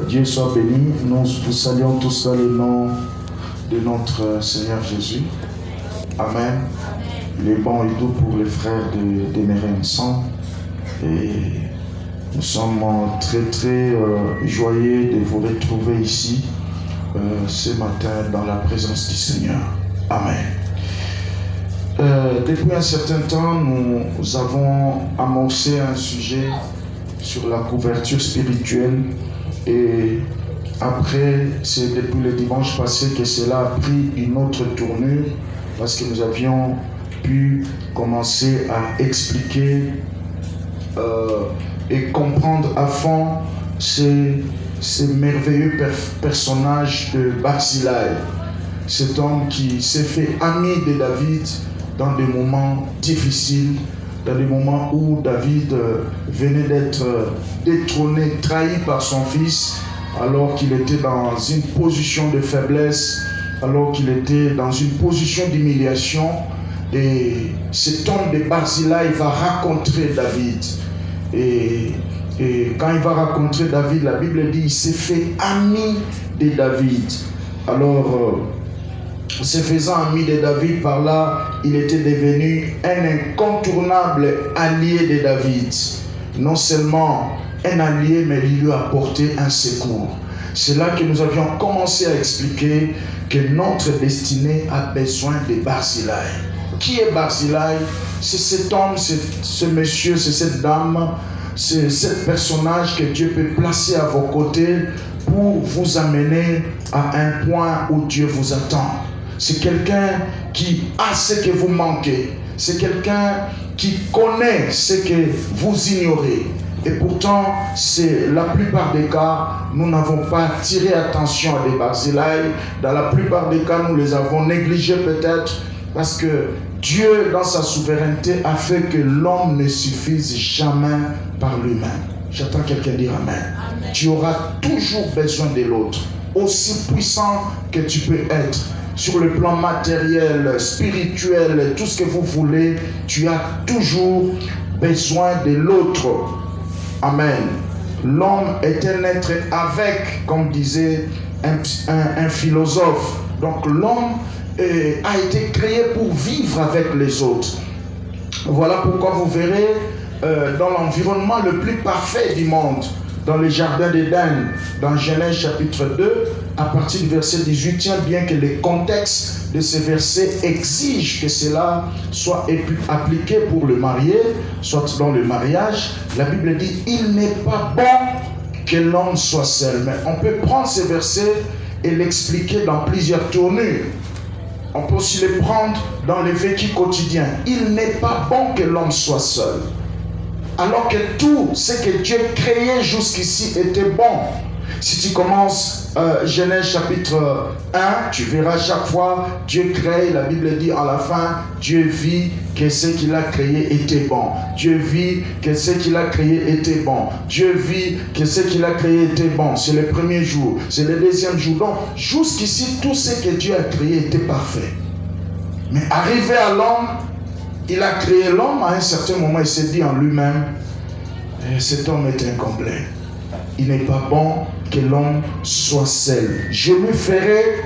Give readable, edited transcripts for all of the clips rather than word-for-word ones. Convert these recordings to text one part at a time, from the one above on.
Dieu soit béni. Nous vous saluons tous dans le nom de notre Seigneur Jésus. Amen. Il est bon et doux pour les frères de demeurer ensemble. Et nous sommes très joyeux de vous retrouver ici ce matin dans la présence du Seigneur. Amen. Depuis un certain temps, nous avons amorcé un sujet sur la couverture spirituelle et après, c'est depuis le dimanche passé que cela a pris une autre tournure parce que nous avions pu commencer à expliquer et comprendre à fond ce merveilleux personnage de Barzillai, cet homme qui s'est fait ami de David dans des moments difficiles, dans des moments où David venait d'être détrôné, trahi par son fils, alors qu'il était dans une position de faiblesse, alors qu'il était dans une position d'humiliation. Et cet homme de Barzillai va rencontrer David. Et quand il va rencontrer David, la Bible dit qu'il s'est fait ami de David. Alors, se faisant ami de David, par là, il était devenu un incontournable allié de David. Non seulement un allié, mais il lui a apporté un secours. C'est là que nous avions commencé à expliquer que notre destinée a besoin de Barzillai. Qui est Barzillai? C'est cet homme, c'est ce monsieur, c'est cette dame, c'est ce personnage que Dieu peut placer à vos côtés pour vous amener à un point où Dieu vous attend. C'est quelqu'un qui a ce que vous manquez. C'est quelqu'un qui connaît ce que vous ignorez. Et pourtant, c'est la plupart des cas, nous n'avons pas tiré attention à des Barzillai. Dans la plupart des cas, nous les avons négligés peut-être parce que Dieu, dans sa souveraineté, a fait que l'homme ne suffise jamais par lui-même. J'attends quelqu'un dire Amen. Amen. Tu auras toujours besoin de l'autre, aussi puissant que tu peux être. Sur le plan matériel, spirituel, tout ce que vous voulez, tu as toujours besoin de l'autre. Amen. L'homme est un être avec, comme disait un philosophe. Donc l'homme a été créé pour vivre avec les autres. Voilà pourquoi vous verrez dans l'environnement le plus parfait du monde, dans le jardin d'Éden, dans Genèse chapitre 2, à partir du verset 18, bien que le contexte de ce verset exige que cela soit appliqué pour le marié, soit dans le mariage, la Bible dit « Il n'est pas bon que l'homme soit seul ». Mais on peut prendre ce verset et l'expliquer dans plusieurs tournures. On peut aussi les prendre dans le vécu quotidien. Il n'est pas bon que l'homme soit seul. Alors que tout ce que Dieu créait jusqu'ici était bon. Si tu commences Genèse chapitre 1, tu verras chaque fois Dieu crée, la Bible dit à la fin, Dieu vit que ce qu'il a créé était bon. Dieu vit que ce qu'il a créé était bon. Dieu vit que ce qu'il a créé était bon. C'est le premier jour, c'est le deuxième jour. Donc jusqu'ici, tout ce que Dieu a créé était parfait. Mais arrivé à l'homme, il a créé l'homme, à un certain moment, il s'est dit en lui-même, cet homme est incomplet. Il n'est pas bon que l'homme soit seul. Je lui ferai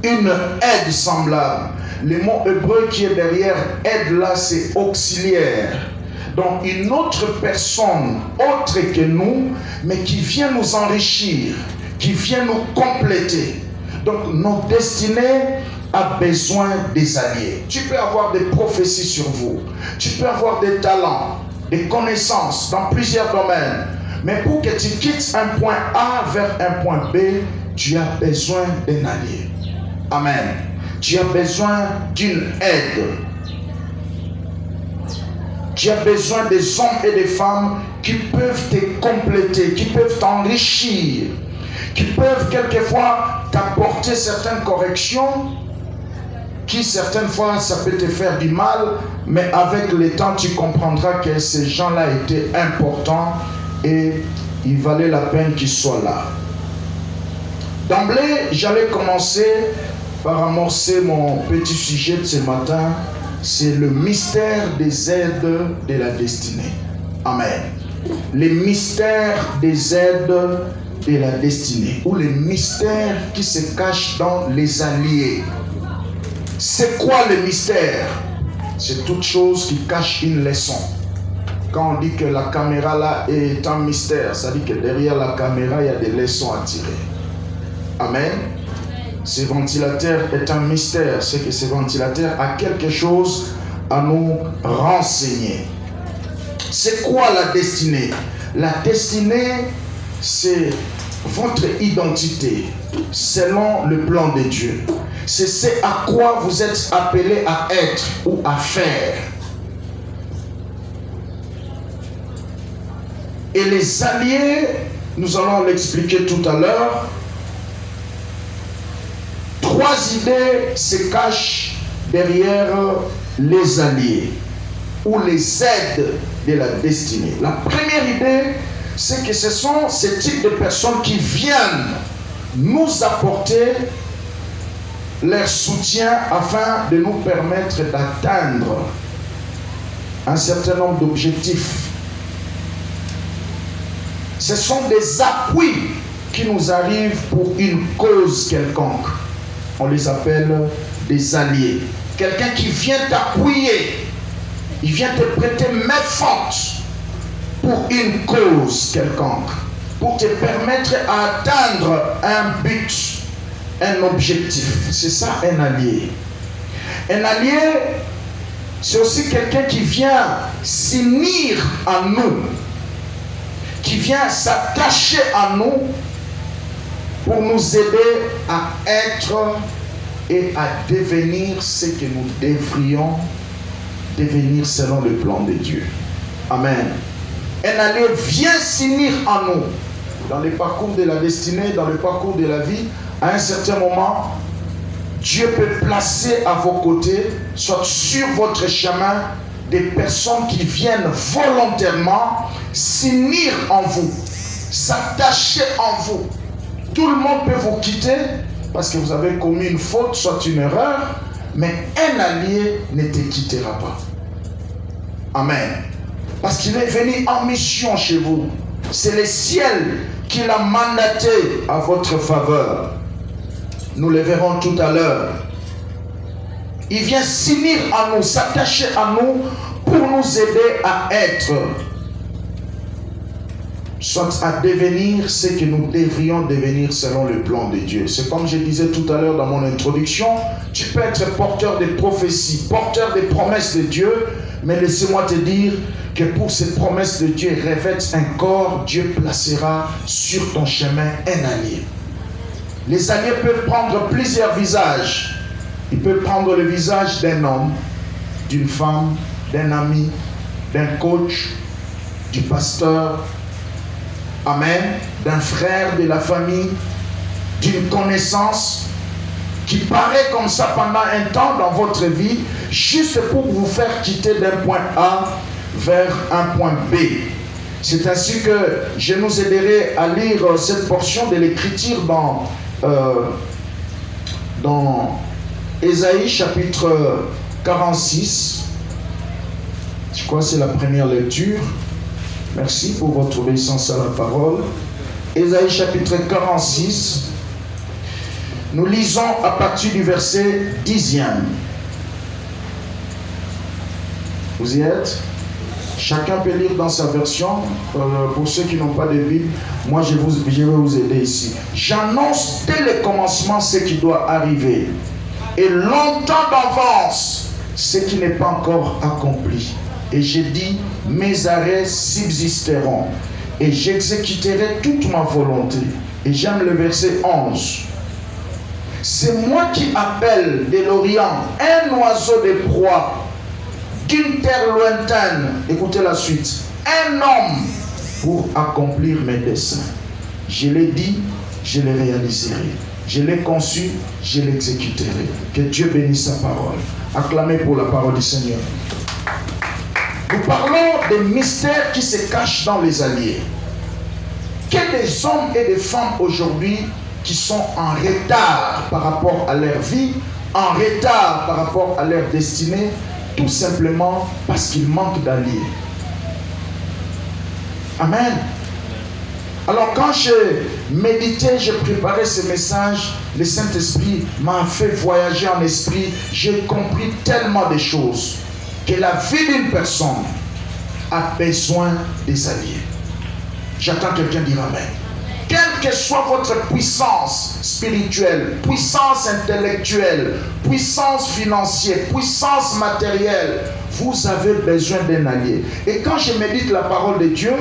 une aide semblable. Le mot hébreu qui est derrière aide là, c'est auxiliaire. Donc une autre personne, autre que nous, mais qui vient nous enrichir, qui vient nous compléter. Donc notre destinée a besoin des alliés. Tu peux avoir des prophéties sur vous. Tu peux avoir des talents, des connaissances dans plusieurs domaines. Mais pour que tu quittes un point A vers un point B, tu as besoin d'un allié. Amen. Tu as besoin d'une aide. Tu as besoin des hommes et des femmes qui peuvent te compléter, qui peuvent t'enrichir, qui peuvent quelquefois t'apporter certaines corrections, qui certaines fois ça peut te faire du mal, mais avec le temps tu comprendras que ces gens-là étaient importants et il valait la peine qu'ils soient là. D'emblée, j'allais commencer par amorcer mon petit sujet de ce matin, c'est le mystère des aides de la destinée. Amen. les mystères des aides de la destinée, ou les mystères qui se cachent dans les alliés. C'est quoi le mystère? C'est toute chose qui cache une leçon. Quand on dit que la caméra là est un mystère, ça dit que derrière la caméra, il y a des leçons à tirer. Amen. Ce ventilateur est un mystère. C'est que ce ventilateur a quelque chose à nous renseigner. C'est quoi la destinée? La destinée, c'est votre identité selon le plan de Dieu. C'est ce à quoi vous êtes appelé à être ou à faire. Et les alliés, nous allons l'expliquer tout à l'heure. 3 idées se cachent derrière les alliés ou les aides de la destinée. La première idée, c'est que ce sont ces types de personnes qui viennent nous apporter leur soutien afin de nous permettre d'atteindre un certain nombre d'objectifs. Ce sont des appuis qui nous arrivent pour une cause quelconque. On les appelle des alliés. Quelqu'un qui vient t'appuyer, il vient te prêter main forte pour une cause quelconque, pour te permettre d'atteindre un but, un objectif. C'est ça un allié. Un allié, c'est aussi quelqu'un qui vient s'unir à nous, qui vient s'attacher à nous pour nous aider à être et à devenir ce que nous devrions devenir selon le plan de Dieu. Amen. Un allié vient s'unir à nous dans le parcours de la destinée, dans le parcours de la vie. À un certain moment, Dieu peut placer à vos côtés, soit sur votre chemin, des personnes qui viennent volontairement s'unir en vous, s'attacher en vous. Tout le monde peut vous quitter parce que vous avez commis une faute, soit une erreur, mais un allié ne te quittera pas. Amen. Parce qu'il est venu en mission chez vous. C'est le ciel qui l'a mandaté à votre faveur. Nous le verrons tout à l'heure. Il vient s'unir à nous, s'attacher à nous pour nous aider à être, soit à devenir ce que nous devrions devenir selon le plan de Dieu. C'est comme je disais tout à l'heure dans mon introduction, tu peux être porteur de prophéties, porteur des promesses de Dieu, mais laissez-moi te dire que pour ces promesses de Dieu revêtent un corps, Dieu placera sur ton chemin un allié. Les alliés peuvent prendre plusieurs visages. Ils peuvent prendre le visage d'un homme, d'une femme, d'un ami, d'un coach, du pasteur, amen, d'un frère de la famille, d'une connaissance qui paraît comme ça pendant un temps dans votre vie, juste pour vous faire quitter d'un point A vers un point B. C'est ainsi que je nous aiderai à lire cette portion de l'écriture dans Ésaïe chapitre 46. Je crois que c'est la première lecture. Merci pour votre obéissance à la parole. Ésaïe chapitre 46. Nous lisons à partir du verset 10e. Vous y êtes? Chacun peut lire dans sa version. Pour ceux qui n'ont pas de Bible, moi je vais vous aider ici. J'annonce dès le commencement ce qui doit arriver, et longtemps d'avance ce qui n'est pas encore accompli. Et j'ai dit, mes arrêts subsisteront, et j'exécuterai toute ma volonté. Et j'aime le verset 11. C'est moi qui appelle de l'Orient un oiseau de proie, d'une terre lointaine, écoutez la suite, un homme pour accomplir mes desseins. Je l'ai dit, je le réaliserai. Je l'ai conçu, je l'exécuterai. Que Dieu bénisse sa parole. Acclamez pour la parole du Seigneur. Nous parlons des mystères qui se cachent dans les alliés. Quels des hommes et des femmes aujourd'hui qui sont en retard par rapport à leur vie, en retard par rapport à leur destinée, tout simplement parce qu'ils manquent d'alliés. Amen. Alors quand j'ai médité, j'ai préparé ce message, le Saint-Esprit m'a fait voyager en esprit. J'ai compris tellement de choses que la vie d'une personne a besoin des alliés. J'attends quelqu'un dire Amen. Quelle que soit votre puissance spirituelle, puissance intellectuelle, puissance financière, puissance matérielle, vous avez besoin d'un allié. Et quand je médite la parole de Dieu,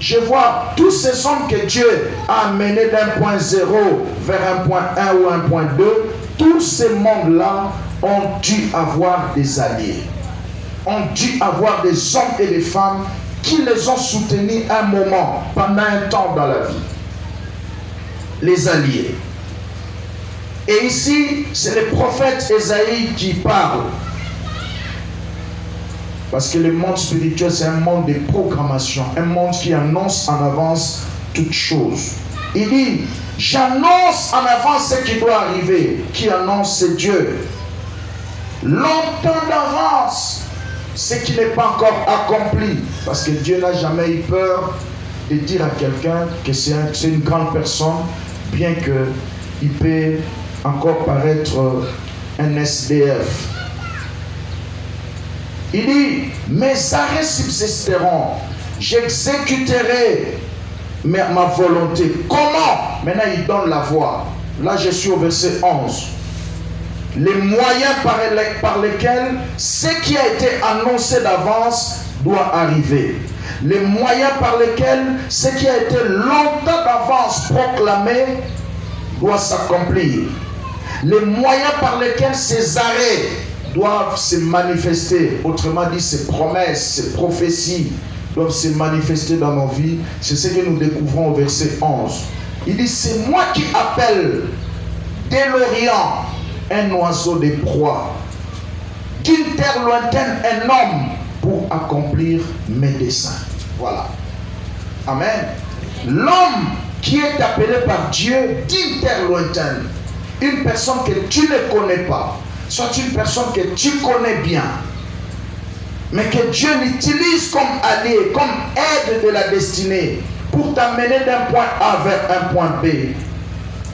je vois tous ces hommes que Dieu a amenés d'un point 0 vers un point 1 ou un point 2, tous ces mondes-là ont dû avoir des alliés. Ont dû avoir des hommes et des femmes qui les ont soutenus un moment, pendant un temps dans la vie. Les alliés. Et ici, c'est le prophète Ésaïe qui parle. Parce que le monde spirituel, c'est un monde de programmation, un monde qui annonce en avance toutes choses. Il dit, j'annonce en avance ce qui doit arriver. Qui annonce, c'est Dieu. Longtemps d'avance, ce qui n'est pas encore accompli. Parce que Dieu n'a jamais eu peur de dire à quelqu'un que c'est une grande personne, bien qu'il peut encore paraître un SDF. Il dit, mes arrêts subsisteront, j'exécuterai ma volonté. Comment? Maintenant il donne la voie. Là je suis au verset 11. Les moyens par lesquels ce qui a été annoncé d'avance doit arriver. Les moyens par lesquels ce qui a été longtemps d'avance proclamé doit s'accomplir. Les moyens par lesquels ces arrêts doivent se manifester, autrement dit ces promesses, ces prophéties doivent se manifester dans nos vies. C'est ce que nous découvrons au verset 11. Il dit, c'est moi qui appelle dès l'Orient un oiseau de proie, d'une terre lointaine un homme pour accomplir mes desseins. Voilà. Amen. L'homme qui est appelé par Dieu d'une terre lointaine, une personne que tu ne connais pas, soit une personne que tu connais bien, mais que Dieu l'utilise comme allié, comme aide de la destinée, pour t'amener d'un point A vers un point B.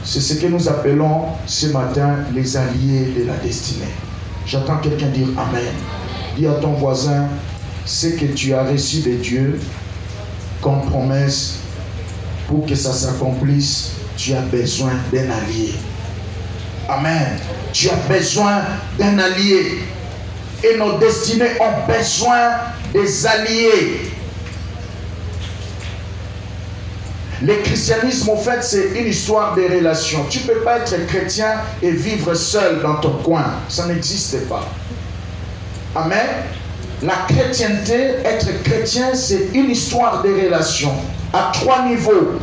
C'est ce que nous appelons ce matin les alliés de la destinée. J'entends quelqu'un dire Amen. Dis à ton voisin, ce que tu as reçu de Dieu comme promesse, pour que ça s'accomplisse, tu as besoin d'un allié. Amen. Tu as besoin d'un allié. Et nos destinées ont besoin des alliés. Le christianisme, en fait, c'est une histoire de relations. Tu ne peux pas être chrétien et vivre seul dans ton coin. Ça n'existe pas. Amen. La chrétienté, être chrétien, c'est une histoire de relations à 3 niveaux.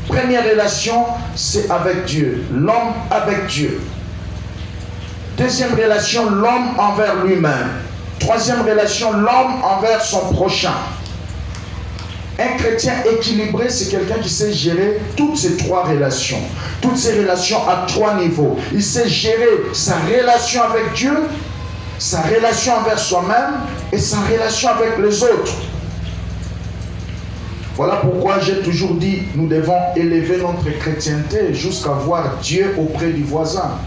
Première relation, c'est avec Dieu. L'homme avec Dieu. Deuxième relation, l'homme envers lui-même. Troisième relation, l'homme envers son prochain. Un chrétien équilibré, c'est quelqu'un qui sait gérer toutes ces 3 relations. Toutes ces relations à 3 niveaux. Il sait gérer sa relation avec Dieu, sa relation envers soi-même et sa relation avec les autres. Voilà pourquoi j'ai toujours dit, nous devons élever notre chrétienté jusqu'à voir Dieu auprès du voisin.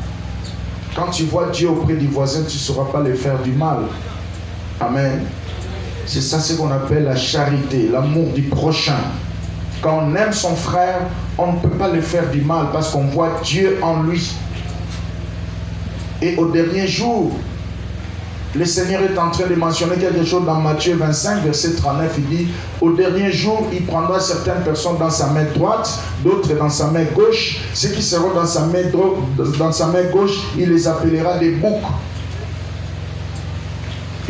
Quand tu vois Dieu auprès du voisin, tu ne sauras pas lui faire du mal. Amen. C'est ça ce qu'on appelle la charité, l'amour du prochain. Quand on aime son frère, on ne peut pas lui faire du mal parce qu'on voit Dieu en lui. Et au dernier jour, le Seigneur est en train de mentionner quelque chose dans Matthieu 25, verset 39. Il dit, au dernier jour, il prendra certaines personnes dans sa main droite, d'autres dans sa main gauche. Ceux qui seront dans sa main gauche, il les appellera des boucs.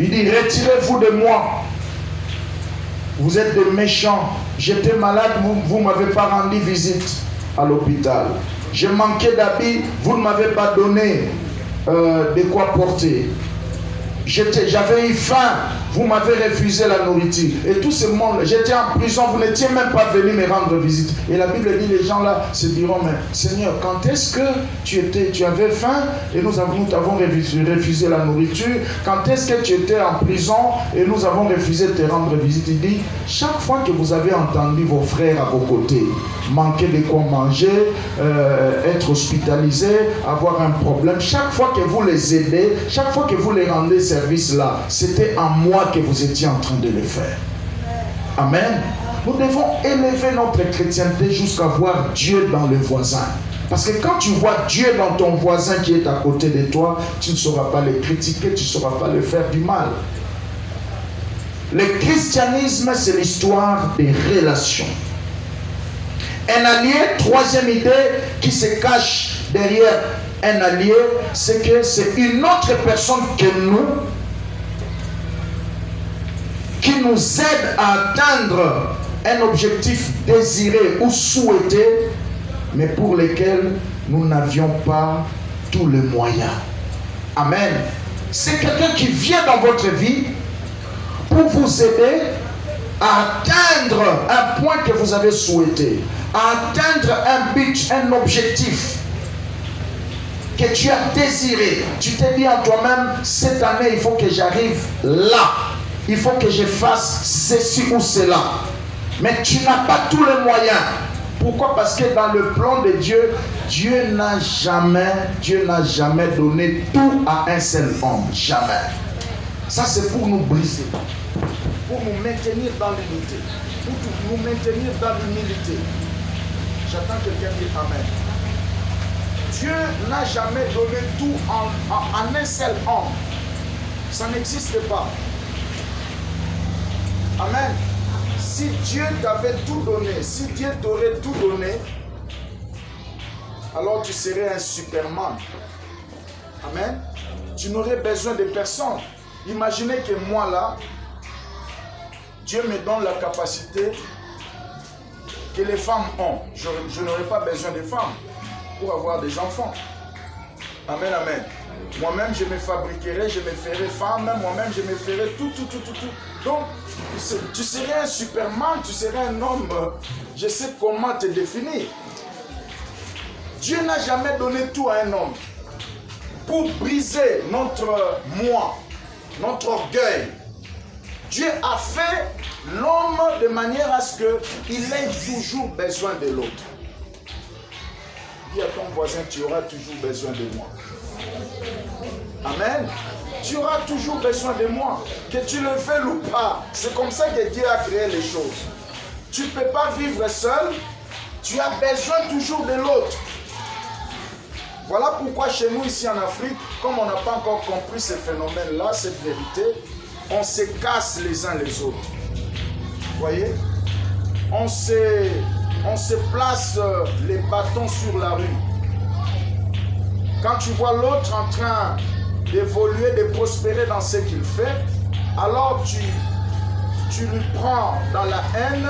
Il dit, retirez-vous de moi. Vous êtes des méchants. J'étais malade, vous ne m'avez pas rendu visite à l'hôpital. Je manquais d'habits, vous ne m'avez pas donné de quoi porter. J'avais eu faim, vous m'avez refusé la nourriture. Et tout ce monde, j'étais en prison, vous n'étiez même pas venu me rendre visite. Et la Bible dit, les gens là se diront, mais Seigneur, quand est-ce que tu avais faim et nous t'avons refusé la nourriture? Quand est-ce que tu étais en prison et nous avons refusé de te rendre visite? Il dit, chaque fois que vous avez entendu vos frères à vos côtés manquer de quoi manger, être hospitalisé, avoir un problème, chaque fois que vous les aidez, chaque fois que vous les rendez service là, c'était en moi que vous étiez en train de le faire. Amen. Nous devons élever notre chrétienté jusqu'à voir Dieu dans le voisin. Parce que quand tu vois Dieu dans ton voisin qui est à côté de toi, tu ne sauras pas le critiquer, tu ne sauras pas le faire du mal. Le christianisme, c'est l'histoire des relations. Un allié, troisième idée qui se cache derrière un allié, c'est que c'est une autre personne que nous qui nous aide à atteindre un objectif désiré ou souhaité, mais pour lequel nous n'avions pas tous les moyens. Amen. C'est quelqu'un qui vient dans votre vie pour vous aider à atteindre un point que vous avez souhaité, à atteindre un but, un objectif que tu as désiré. Tu t'es dit en toi-même, cette année, il faut que j'arrive là. Il faut que je fasse ceci ou cela. Mais tu n'as pas tous les moyens. Pourquoi? Parce que dans le plan de Dieu, Dieu n'a jamais donné tout à un seul homme. Jamais. Ça, c'est pour nous briser. Pour nous maintenir dans l'unité. Pour nous maintenir dans l'humilité. J'attends quelqu'un dire Amen. Dieu n'a jamais donné tout en un seul homme. Ça n'existe pas. Amen. Si Dieu t'avait tout donné, si Dieu t'aurait tout donné, alors tu serais un Superman. Amen. Tu n'aurais besoin de personne. Imaginez que moi là, Dieu me donne la capacité que les femmes ont. Je n'aurai pas besoin de femmes pour avoir des enfants. Amen, amen. Moi-même, je me fabriquerai, je me ferai femme, moi-même, je me ferai tout. Donc, tu serais un Superman, tu serais un homme, je sais comment te définir. Dieu n'a jamais donné tout à un homme pour briser notre moi, notre orgueil. Dieu a fait l'homme de manière à ce qu'il ait toujours besoin de l'autre. Dis à ton voisin, tu auras toujours besoin de moi. Amen. Tu auras toujours besoin de moi. Que tu le veuilles ou pas. C'est comme ça que Dieu a créé les choses. Tu ne peux pas vivre seul. Tu as besoin toujours de l'autre. Voilà pourquoi chez nous ici en Afrique, comme on n'a pas encore compris ce phénomène-là, cette vérité, on se casse les uns les autres. Vous voyez? On se place les bâtons sur la rue. Quand tu vois l'autre en train d'évoluer, de prospérer dans ce qu'il fait, alors tu lui prends dans la haine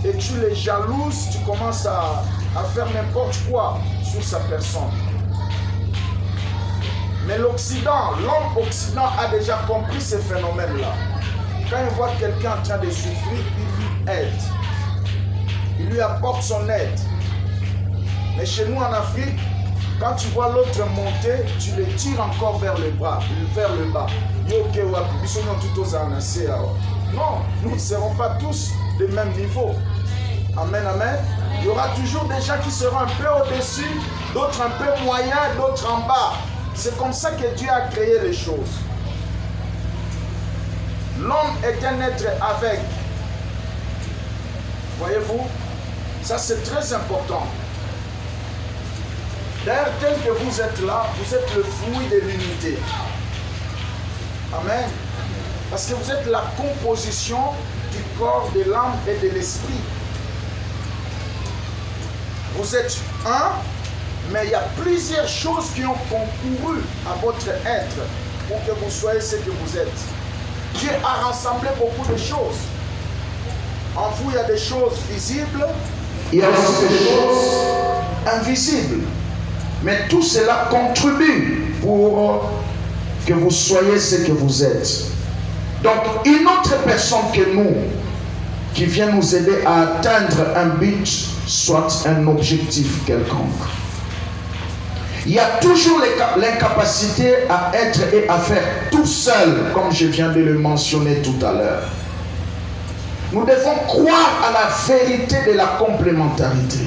et tu les jalouses, tu commences à faire n'importe quoi sur sa personne. Mais l'Occident, l'homme occident a déjà compris ce phénomène-là. Quand il voit quelqu'un en train de souffrir, il lui aide. Il lui apporte son aide. Mais chez nous en Afrique, quand tu vois l'autre monter, tu le tires encore vers le bas. Non, nous ne serons pas tous du même niveau. Amen, amen. Il y aura toujours des gens qui seront un peu au-dessus, d'autres un peu moyens, d'autres en bas. C'est comme ça que Dieu a créé les choses. L'homme est un être avec. Voyez-vous? Ça, c'est très important. D'ailleurs, tel que vous êtes là, vous êtes le fruit de l'unité. Amen. Parce que vous êtes la composition du corps, de l'âme et de l'esprit. Vous êtes un, mais il y a plusieurs choses qui ont concouru à votre être pour que vous soyez ce que vous êtes. Dieu a rassemblé beaucoup de choses. En vous, il y a des choses visibles, il y a aussi des choses invisibles. Mais tout cela contribue pour que vous soyez ce que vous êtes. Donc, une autre personne que nous, qui vient nous aider à atteindre un but, soit un objectif quelconque. Il y a toujours l'incapacité à être et à faire tout seul, comme je viens de le mentionner tout à l'heure. Nous devons croire à la vérité de la complémentarité.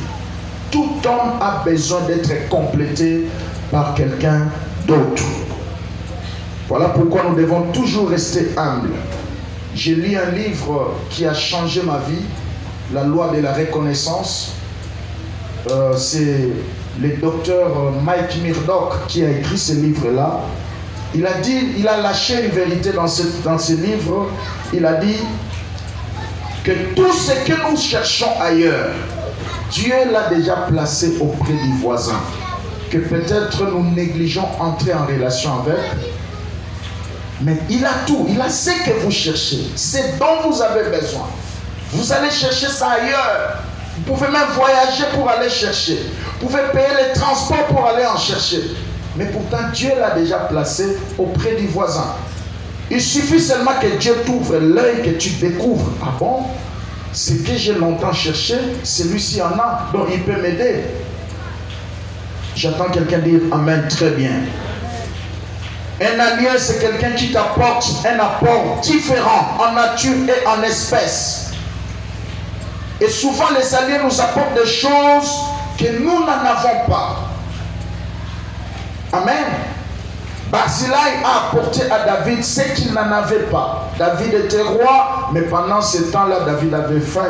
Tout homme a besoin d'être complété par quelqu'un d'autre. Voilà pourquoi nous devons toujours rester humbles. J'ai lu un livre qui a changé ma vie, La loi de la reconnaissance. C'est le docteur Mike Murdock qui a écrit ce livre-là. Il a lâché une vérité dans ce livre. Il a dit que tout ce que nous cherchons ailleurs, Dieu l'a déjà placé auprès du voisin. Que peut-être nous négligeons entrer en relation avec. Mais il a tout, il a ce que vous cherchez, ce dont vous avez besoin. Vous allez chercher ça ailleurs. Vous pouvez même voyager pour aller chercher. Vous pouvez payer les transports pour aller en chercher. Mais pourtant, Dieu l'a déjà placé auprès du voisin. Il suffit seulement que Dieu t'ouvre l'œil, que tu découvres. Ah bon? Ce que j'ai longtemps cherché, celui-ci en a, donc il peut m'aider. J'entends quelqu'un dire Amen, très bien. Un allié, c'est quelqu'un qui t'apporte un apport différent en nature et en espèce. Et souvent, les alliés nous apportent des choses que nous n'en avons pas. Amen. Barzillai a apporté à David ce qu'il n'en avait pas. David était roi, mais pendant ce temps-là, David avait faim,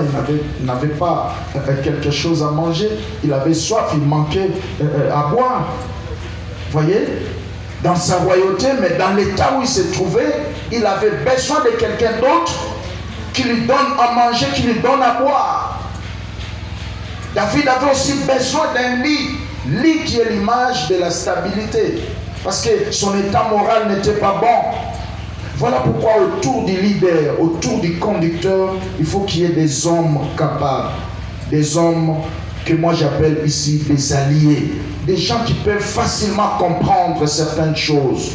il n'avait pas quelque chose à manger. Il avait soif, il manquait à boire. Voyez? Dans sa royauté, mais dans l'état où il se trouvait, il avait besoin de quelqu'un d'autre qui lui donne à manger, qui lui donne à boire. David avait aussi besoin d'un lit qui est l'image de la stabilité, parce que son état moral n'était pas bon. Voilà pourquoi autour du leader, autour du conducteur, il faut qu'il y ait des hommes capables, des hommes que moi j'appelle ici des alliés, des gens qui peuvent facilement comprendre certaines choses.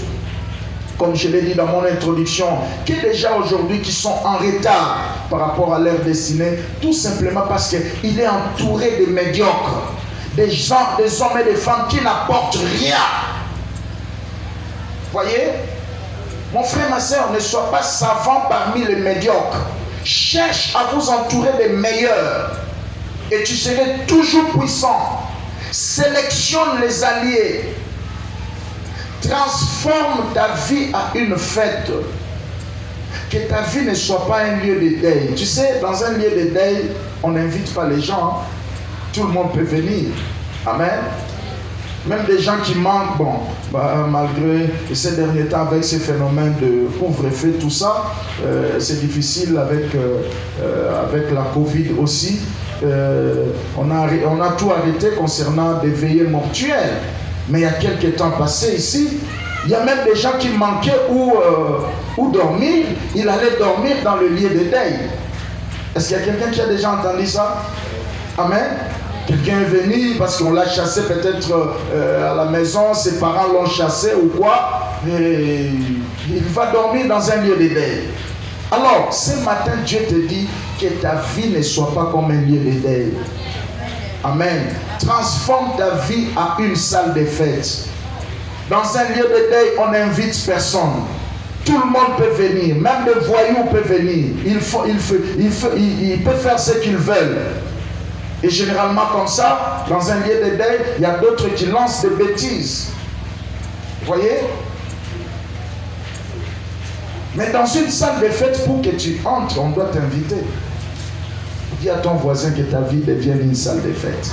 Comme je l'ai dit dans mon introduction, qu'il y a des gens aujourd'hui qui sont en retard par rapport à leur destinée, tout simplement parce qu'il est entouré de médiocres, des gens, des hommes et des femmes qui n'apportent rien. Voyez? Mon frère, ma soeur, ne sois pas savant parmi les médiocres. Cherche à vous entourer des meilleurs et tu serais toujours puissant. Sélectionne les alliés. Transforme ta vie à une fête. Que ta vie ne soit pas un lieu de deuil. Tu sais, dans un lieu de deuil, on n'invite pas les gens. Tout le monde peut venir. Amen. Même des gens qui manquent, bon, malgré ces derniers temps, avec ces phénomènes de couvre-feu, tout ça, c'est difficile avec la Covid aussi. On a tout arrêté concernant des veillées mortuaires. Mais il y a quelques temps passés ici, il y a même des gens qui manquaient où dormir. Ils allaient dormir dans le lieu de deuil. Est-ce qu'il y a quelqu'un qui a déjà entendu ça? Amen. Quelqu'un est venu parce qu'on l'a chassé peut-être à la maison, ses parents l'ont chassé ou quoi, et il va dormir dans un lieu de deuil. Alors, ce matin, Dieu te dit que ta vie ne soit pas comme un lieu de deuil. Amen. Transforme ta vie à une salle de fête. Dans un lieu de deuil, on n'invite personne. Tout le monde peut venir, même les voyous peuvent venir. Ils peuvent faire ce qu'ils veulent. Et généralement comme ça, dans un lieu de deuil, il y a d'autres qui lancent des bêtises. Vous voyez? Mais dans une salle de fête, pour que tu entres, on doit t'inviter. Dis à ton voisin que ta vie devienne une salle de fête.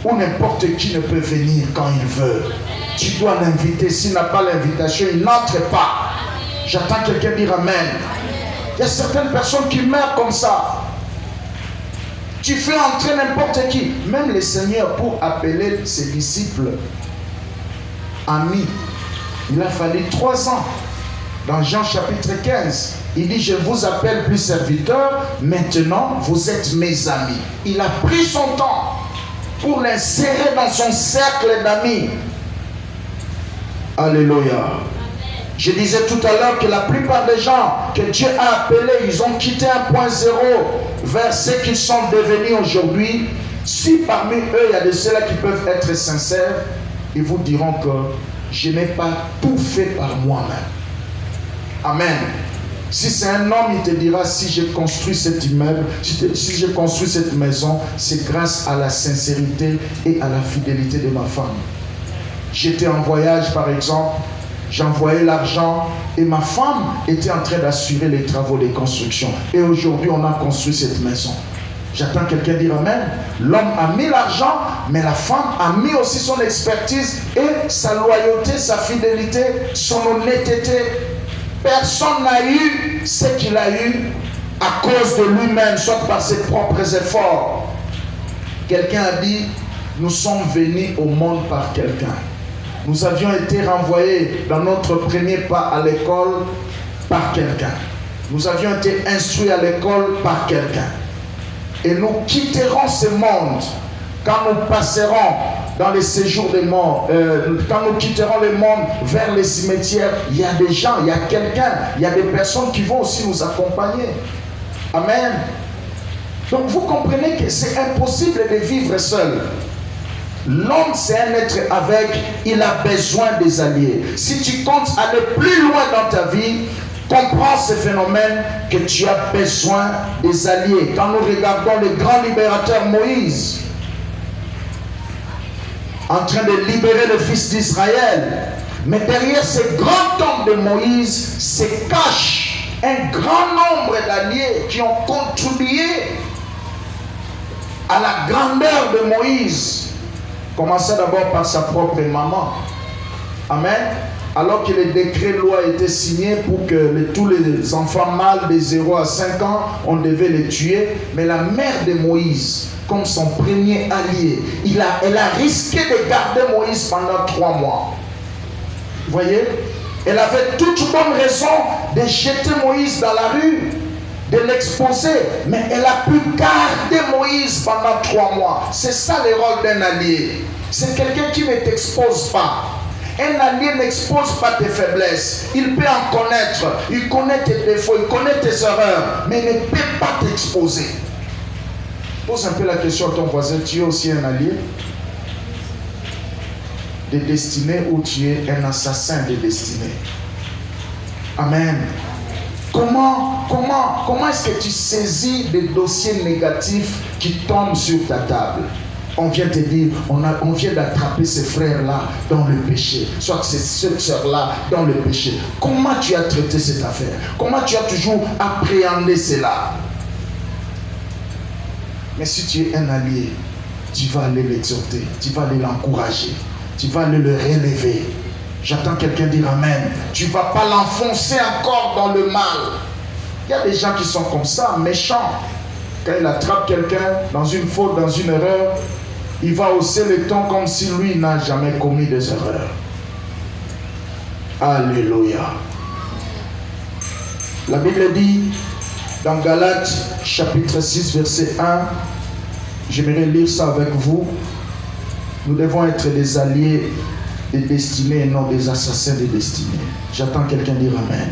Où n'importe qui ne peut venir quand il veut. Tu dois l'inviter. S'il n'a pas l'invitation, il n'entre pas. J'attends quelqu'un dire Amen. Il y a certaines personnes qui meurent comme ça. Tu fais entrer n'importe qui. Même le Seigneur, pour appeler ses disciples amis, il a fallu 3 ans. Dans Jean chapitre 15, il dit, je vous appelle plus serviteurs, maintenant vous êtes mes amis. Il a pris son temps pour l'insérer dans son cercle d'amis. Alléluia. Je disais tout à l'heure que la plupart des gens que Dieu a appelés, ils ont quitté 1.0 vers ce qu'ils sont devenus aujourd'hui. Si parmi eux, il y a de ceux-là qui peuvent être sincères, ils vous diront que je n'ai pas tout fait par moi-même. Amen. Si c'est un homme, il te dira, si j'ai construit cet immeuble, si j'ai construit cette maison, c'est grâce à la sincérité et à la fidélité de ma femme. J'étais en voyage, par exemple, j'envoyais l'argent et ma femme était en train d'assurer les travaux de construction. Et aujourd'hui, on a construit cette maison. J'attends quelqu'un dire Amen. L'homme a mis l'argent, mais la femme a mis aussi son expertise et sa loyauté, sa fidélité, son honnêteté. Personne n'a eu ce qu'il a eu à cause de lui-même, soit par ses propres efforts. Quelqu'un a dit, nous sommes venus au monde par quelqu'un. Nous avions été renvoyés dans notre premier pas à l'école par quelqu'un. Nous avions été instruits à l'école par quelqu'un. Et nous quitterons ce monde quand nous passerons dans les séjours des morts. Quand nous quitterons le monde vers les cimetières, il y a des gens, il y a quelqu'un, il y a des personnes qui vont aussi nous accompagner. Amen. Donc vous comprenez que c'est impossible de vivre seul. L'homme, c'est un être avec, il a besoin des alliés. Si tu comptes aller plus loin dans ta vie, comprends ce phénomène que tu as besoin des alliés. Quand nous regardons le grand libérateur Moïse, en train de libérer le fils d'Israël, mais derrière ce grand homme de Moïse se cache un grand nombre d'alliés qui ont contribué à la grandeur de Moïse. Commençons d'abord par sa propre maman. Amen. Alors que le décret loi était signé pour que tous les enfants mâles de 0 à 5 ans, on devait les tuer. Mais la mère de Moïse, comme son premier allié, elle a risqué de garder Moïse pendant 3 mois. Vous voyez? Elle avait toute bonne raison de jeter Moïse dans la rue, de l'exposer, mais elle a pu garder Moïse pendant 3 mois. C'est ça le rôle d'un allié. C'est quelqu'un qui ne t'expose pas. Un allié n'expose pas tes faiblesses. Il peut en connaître. Il connaît tes défauts, il connaît tes erreurs, mais il ne peut pas t'exposer. Pose un peu la question à ton voisin, tu es aussi un allié de destinée ou tu es un assassin de destinée? Amen. Comment est-ce que tu saisis des dossiers négatifs qui tombent sur ta table? On vient te dire, on vient d'attraper ces frères-là dans le péché, soit ces sœurs-là dans le péché. Comment tu as traité cette affaire? Comment tu as toujours appréhendé cela? Mais si tu es un allié, tu vas aller l'exhorter, tu vas aller l'encourager, tu vas aller le relever. J'attends quelqu'un dire Amen. Tu ne vas pas l'enfoncer encore dans le mal. Il y a des gens qui sont comme ça, méchants. Quand il attrape quelqu'un dans une faute, dans une erreur, il va hausser le ton comme si lui n'a jamais commis des erreurs. Alléluia. La Bible dit dans Galates chapitre 6 verset 1, j'aimerais lire ça avec vous. Nous devons être des alliés des destinés et non des assassins des destinées. J'attends quelqu'un dire Amen.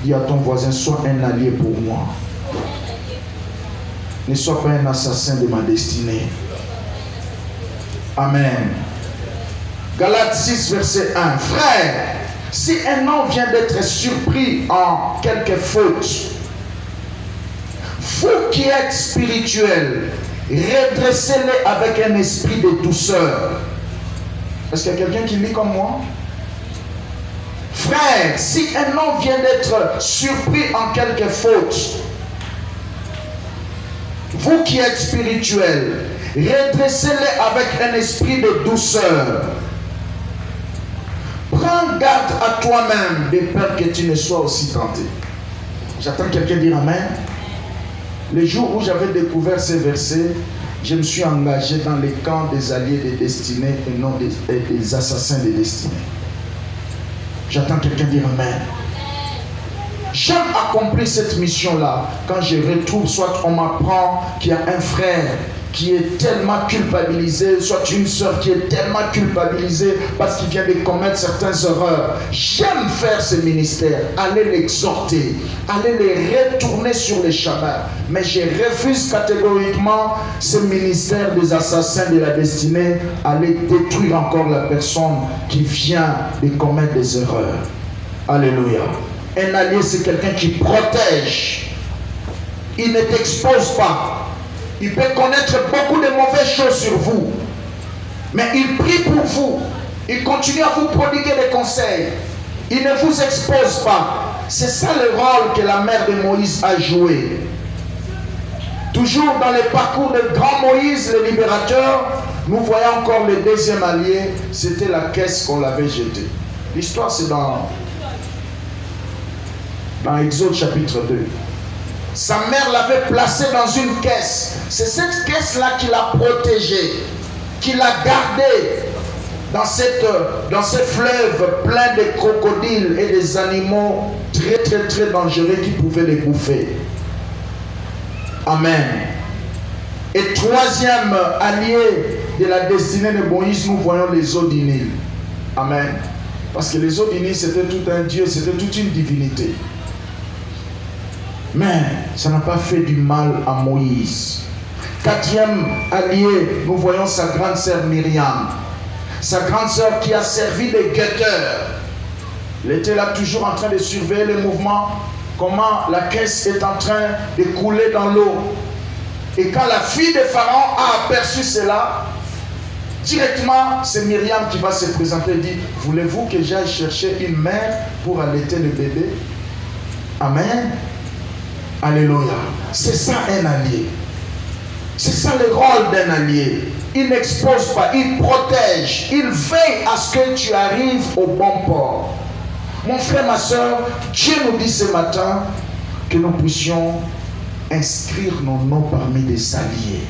Dis à ton voisin, sois un allié pour moi. Ne sois pas un assassin de ma destinée. Amen. Galates 6 verset 1. Frère, si un homme vient d'être surpris en quelque faute, vous qui êtes spirituels, redressez-les avec un esprit de douceur. Est-ce qu'il y a quelqu'un qui lit comme moi? Frère, si un homme vient d'être surpris en quelque faute, vous qui êtes spirituels, redressez-les avec un esprit de douceur. Prends garde à toi-même de peur que tu ne sois aussi tenté. J'attends quelqu'un dire Amen. Le jour où j'avais découvert ces versets, je me suis engagé dans les camps des alliés des destinées et non des assassins des destinées. J'attends quelqu'un dire Amen. J'aime accomplir cette mission-là. Quand je retrouve, soit on m'apprend qu'il y a un frère qui est tellement culpabilisé, soit une soeur qui est tellement culpabilisée parce qu'il vient de commettre certaines erreurs. J'aime faire ce ministère, aller l'exhorter, aller les retourner sur les chemins. Mais je refuse catégoriquement ce ministère des assassins de la destinée, aller détruire encore la personne qui vient de commettre des erreurs. Alléluia. Un allié, c'est quelqu'un qui protège. Il ne t'expose pas. Il peut connaître beaucoup de mauvaises choses sur vous, mais il prie pour vous. Il continue à vous prodiguer des conseils. Il ne vous expose pas. C'est ça le rôle que la mère de Moïse a joué. Toujours dans le parcours de grand Moïse, le libérateur, nous voyons encore le deuxième allié, c'était la caisse qu'on l'avait jetée. L'histoire, c'est dans Exode chapitre 2. Sa mère l'avait placé dans une caisse. C'est cette caisse-là qui l'a protégé, qui l'a gardé dans ce fleuve plein de crocodiles et des animaux très très très dangereux qui pouvaient les bouffer. Amen. Et troisième allié de la destinée de Moïse, nous voyons les eaux du Nil. Amen. Parce que les eaux du Nil, c'était tout un Dieu, c'était toute une divinité. Mais ça n'a pas fait du mal à Moïse. Quatrième allié, nous voyons sa grande sœur Myriam. Sa grande sœur qui a servi de guetteur. Elle était là toujours en train de surveiller les mouvements. Comment la caisse est en train de couler dans l'eau. Et quand la fille de Pharaon a aperçu cela, directement c'est Myriam qui va se présenter et dit: voulez-vous que j'aille chercher une mère pour allaiter le bébé? Amen. Alléluia. C'est ça un allié. C'est ça le rôle d'un allié. Il n'expose pas, il protège, il veille à ce que tu arrives au bon port. Mon frère, ma soeur, Dieu nous dit ce matin que nous puissions inscrire nos noms parmi des alliés.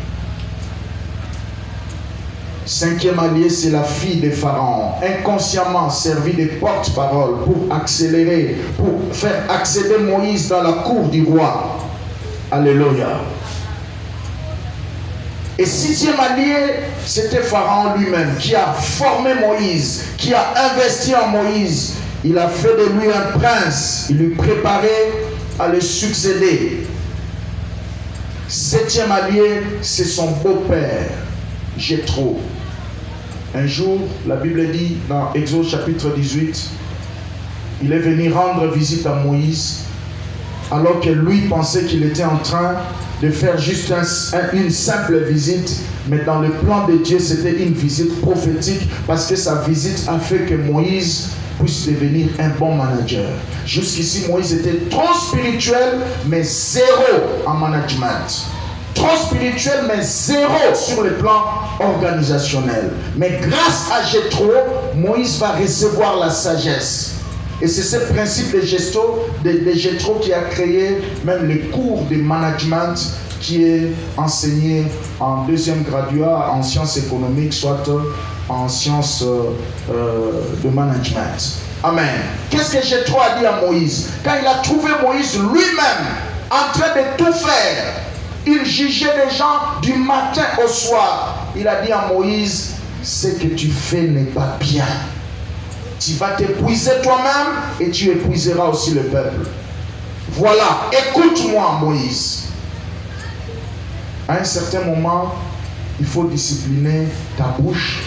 Cinquième allié, c'est la fille de Pharaon, inconsciemment servie de porte-parole pour accélérer, pour faire accéder Moïse dans la cour du roi. Alléluia. Et sixième allié, c'était Pharaon lui-même qui a formé Moïse, qui a investi en Moïse. Il a fait de lui un prince, il lui préparait à le succéder. Septième allié, c'est son beau-père, Jéthro. Un jour, la Bible dit dans Exode chapitre 18, il est venu rendre visite à Moïse, alors que lui pensait qu'il était en train de faire juste une simple visite, mais dans le plan de Dieu, c'était une visite prophétique, parce que sa visite a fait que Moïse puisse devenir un bon manager. Jusqu'ici, Moïse était trop spirituel, mais zéro en management. Trop spirituel, mais zéro sur le plan organisationnel. Mais grâce à Jéthro, Moïse va recevoir la sagesse. Et c'est ce principe de Jéthro qui a créé même les cours de management qui est enseigné en deuxième graduat en sciences économiques, soit en sciences de management. Amen. Qu'est-ce que Jéthro a dit à Moïse? Quand il a trouvé Moïse lui-même en train de tout faire, il jugeait les gens du matin au soir. Il a dit à Moïse: ce que tu fais n'est pas bien. Tu vas t'épuiser toi-même et tu épuiseras aussi le peuple. Voilà, écoute-moi Moïse. À un certain moment, il faut discipliner ta bouche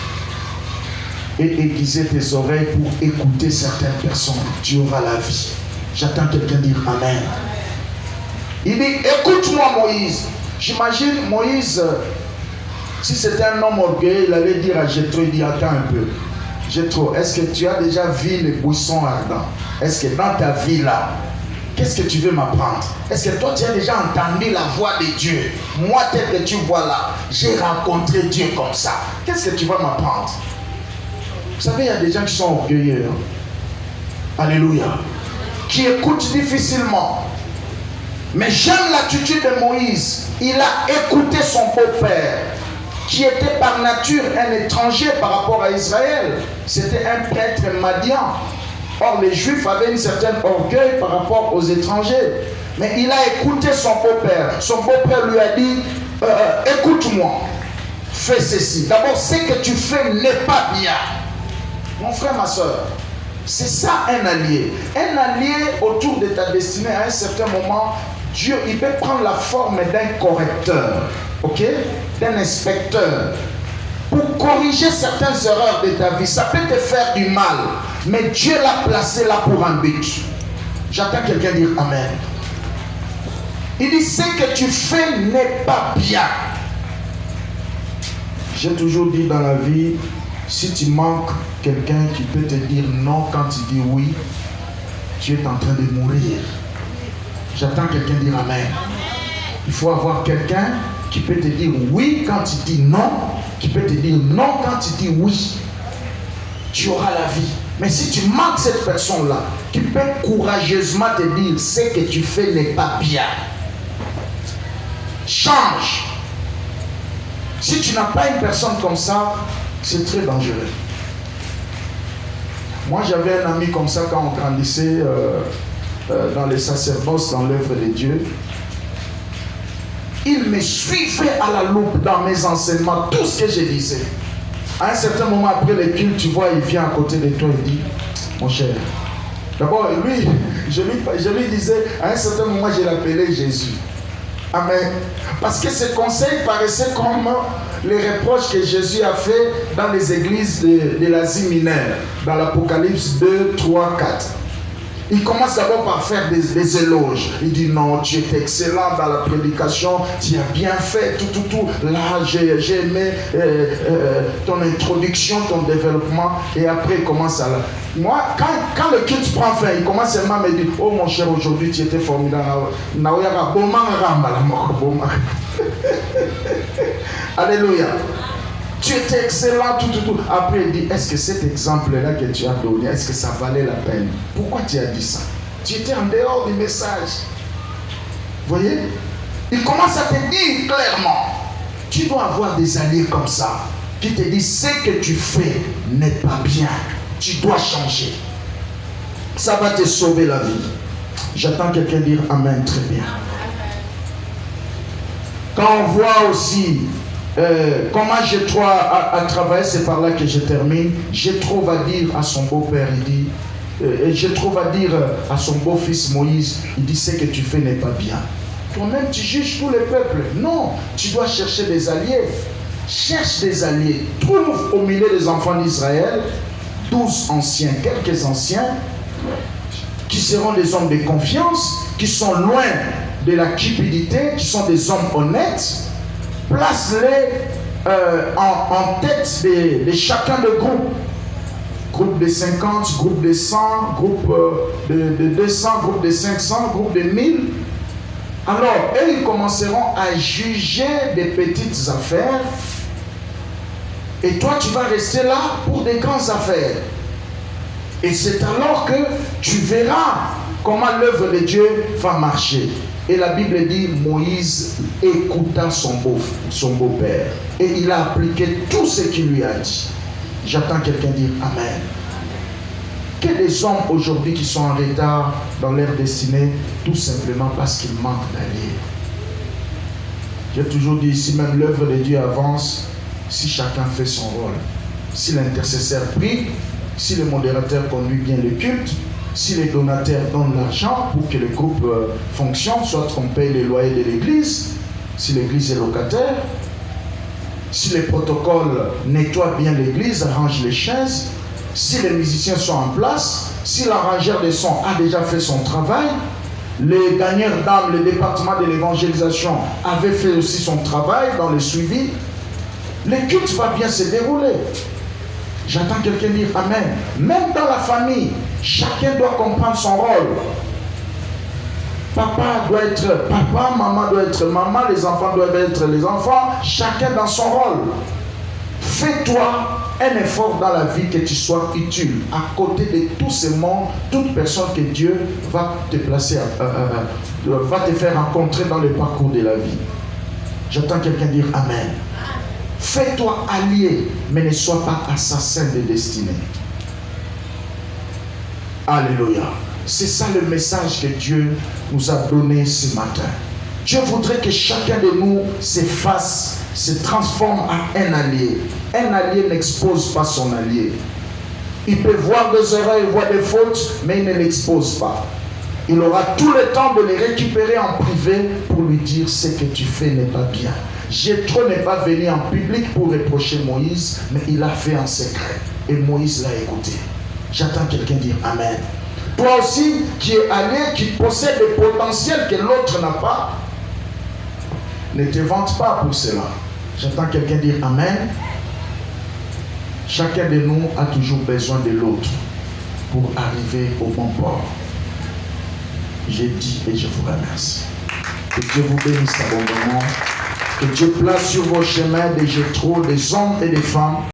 et aiguiser tes oreilles pour écouter certaines personnes. Tu auras la vie. J'attends quelqu'un dire Amen. Il dit: écoute-moi Moïse. J'imagine Moïse, si c'était un homme orgueilleux, il allait dire à Jéthro, il dit: attends un peu. Jéthro, est-ce que tu as déjà vu les buissons ardents? Est-ce que dans ta vie là, qu'est-ce que tu veux m'apprendre? Est-ce que toi tu as déjà entendu la voix de Dieu? Moi tel que tu vois là, j'ai rencontré Dieu comme ça. Qu'est-ce que tu vas m'apprendre? Vous savez, il y a des gens qui sont orgueilleux. Hein? Alléluia. Qui écoutent difficilement. Mais j'aime l'attitude de Moïse. Il a écouté son beau-père, qui était par nature un étranger par rapport à Israël. C'était un prêtre Madian. Or, les Juifs avaient une certaine orgueil par rapport aux étrangers. Mais il a écouté son beau-père. Son beau-père lui a dit, écoute-moi, fais ceci. D'abord, ce que tu fais n'est pas bien. Mon frère, ma soeur, c'est ça un allié. Un allié autour de ta destinée, à un certain moment, Dieu, il peut prendre la forme d'un correcteur, ok, d'un inspecteur, pour corriger certaines erreurs de ta vie. Ça peut te faire du mal, mais Dieu l'a placé là pour un but. J'attends quelqu'un dire Amen. Il dit, ce que tu fais n'est pas bien. J'ai toujours dit dans la vie, si tu manques quelqu'un qui peut te dire non quand tu dis oui, tu es en train de mourir. J'attends quelqu'un dire Amen. Il faut avoir quelqu'un qui peut te dire oui quand tu dis non, qui peut te dire non quand tu dis oui. Tu auras la vie. Mais si tu manques cette personne-là, qui peut courageusement te dire ce que tu fais n'est pas bien, change. Si tu n'as pas une personne comme ça, c'est très dangereux. Moi, j'avais un ami comme ça quand on grandissait dans les sacerdoces, dans l'œuvre de Dieu. Il me suivait à la loupe dans mes enseignements, tout ce que je disais. À un certain moment après le culte, tu vois, il vient à côté de toi et dit, mon cher, d'abord, lui, je lui disais, à un certain moment, je l'appelais Jésus. Amen. Parce que ces conseils paraissaient comme les reproches que Jésus a fait dans les églises de l'Asie mineure, dans l'Apocalypse 2, 3, 4. Il commence d'abord par faire des éloges. Il dit non, tu es excellent dans la prédication, tu as bien fait, tout. Là, j'ai aimé ton introduction, ton développement. Et après, il commence à... Moi, quand le culte prend fin, il commence seulement à me dire, oh mon cher, aujourd'hui tu étais formidable. Alléluia. Tu étais excellent, tout. Après, il dit, est-ce que cet exemple-là que tu as donné, est-ce que ça valait la peine? Pourquoi tu as dit ça? Tu étais en dehors du message. Vous voyez? Il commence à te dire clairement, tu dois avoir des alliés comme ça, qui te disent, ce que tu fais n'est pas bien. Tu dois changer. Ça va te sauver la vie. J'attends quelqu'un dire Amen, très bien. Quand on voit aussi comment Jétro a travaillé, c'est par là que je termine. Jétro va dire à son beau-père, il dit, Jétro va dire à son beau-fils Moïse, il dit, ce que tu fais n'est pas bien. Toi-même, tu juges tous les peuples. Non, tu dois chercher des alliés. Cherche des alliés. Trouve au milieu des enfants d'Israël 12 anciens, quelques anciens, qui seront des hommes de confiance, qui sont loin de la cupidité, qui sont des hommes honnêtes. Place-les en tête de chacun de groupe. Groupe de 50, groupe de 100, groupe de 200, groupe de 500, groupe de 1000. Alors, eux, ils commenceront à juger des petites affaires. Et toi, tu vas rester là pour des grandes affaires. Et c'est alors que tu verras comment l'œuvre de Dieu va marcher. Et la Bible dit, Moïse écouta son beau-père. Et il a appliqué tout ce qu'il lui a dit. J'attends quelqu'un dire Amen. Qu'il y a des hommes aujourd'hui qui sont en retard dans leur destinée, tout simplement parce qu'ils manquent d'alliés. J'ai toujours dit, si même l'œuvre de Dieu avance, si chacun fait son rôle, si l'intercesseur prie, si le modérateur conduit bien le culte, si les donateurs donnent l'argent pour que le groupe fonctionne, soit qu'on paye les loyers de l'église, si l'église est locataire, si les protocoles nettoient bien l'église, arrangent les chaises, si les musiciens sont en place, si l'arrangeur de son a déjà fait son travail, les gagneurs d'âmes, le département de l'évangélisation avait fait aussi son travail dans le suivi, le culte va bien se dérouler. J'entends quelqu'un dire Amen. Même dans la famille, chacun doit comprendre son rôle. Papa doit être papa, maman doit être maman, les enfants doivent être les enfants, chacun dans son rôle. Fais-toi un effort dans la vie que tu sois utile à côté de tout ce monde, toute personne que Dieu va te placer, va te faire rencontrer dans le parcours de la vie. J'entends quelqu'un dire Amen. Fais-toi allié, mais ne sois pas assassin de destinée. Alléluia. C'est ça le message que Dieu nous a donné ce matin. Dieu voudrait que chacun de nous s'efface, se transforme en un allié. Un allié n'expose pas son allié. Il peut voir des erreurs, il voit des fautes, mais il ne l'expose pas. Il aura tout le temps de les récupérer en privé pour lui dire ce que tu fais n'est pas bien. Jéthro n'est pas venu en public pour reprocher Moïse, mais il l'a fait en secret. Et Moïse l'a écouté. J'attends quelqu'un dire Amen. Toi aussi, qui es allié, qui possède des potentiels que l'autre n'a pas, ne te vante pas pour cela. J'entends quelqu'un dire Amen. Chacun de nous a toujours besoin de l'autre pour arriver au bon port. J'ai dit et je vous remercie. Que Dieu vous bénisse abondamment. Que Dieu place sur vos chemins des Jéthro, des hommes et des femmes